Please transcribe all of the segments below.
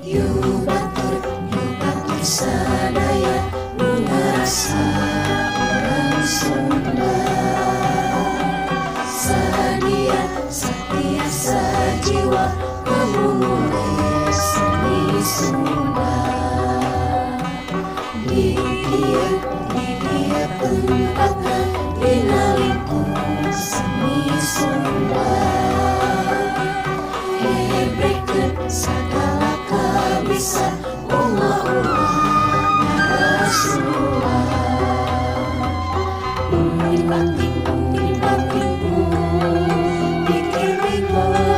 Yu batur sadaya nu ngarasa orang Sunda. Sadia setia sajiwa memulai seni Sunda. Di dia tempatnya dina lingkung seni Sunda. Hebrekeun segala kabisa ulah-ulah Rasulullah. Banting pikir bingung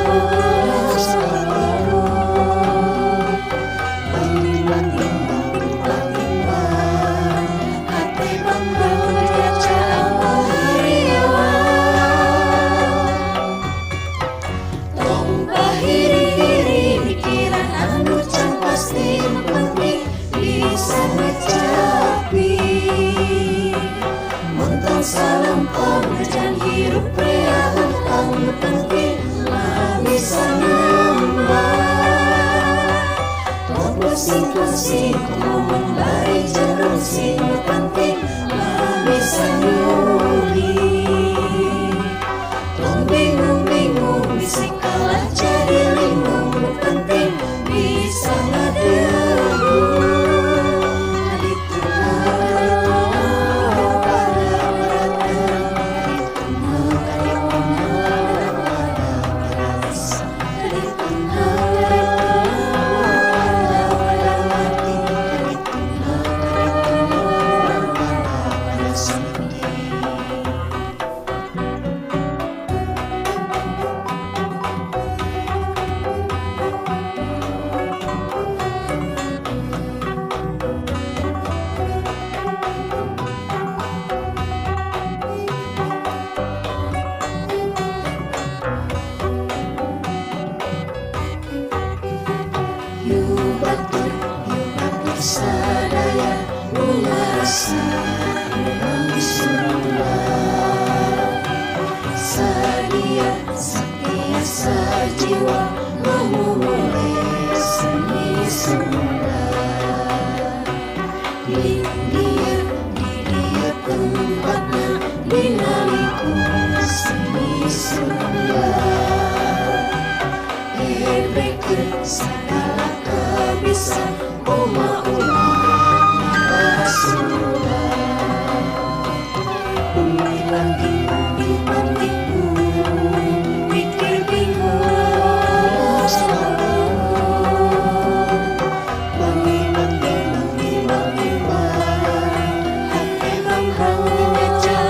banting hati bangga baca tong bahiri-hiri pikiran anu can pasti nu penting bisa ngecapi. Muntang salempang dan hirup prea hentang nu penting lah bisa nambah. Tong pusing-pusing ngomong bari cenderung sing nu penting lah bisa nyuli. Tong bingung-bingung bisik kalah jadi lingung nu penting bisa ngadegung. Yu batur sadaya nu ngarasa orang Sunda. Sadia setia sajiwa memulai seni Sunda. Di dia tempatnya dina lingkung seni Sunda. Hebrekeun segala kabisa ulah-ulah Rasulullah. Banting pikir bingung banting hati bangga baca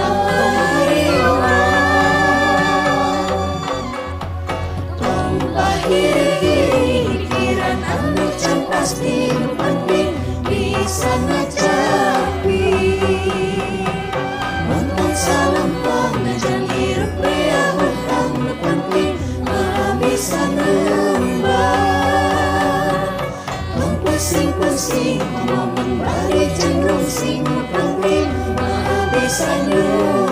tong bahiri pikiran anu can pasti nu penting bisa ngecapi. Muntang salempang dan hirup prea hentang nu penting mah bisa nambah. Tong pusing-pusing ngomong bari cenderung sing nu penting mah bisa nyuruh.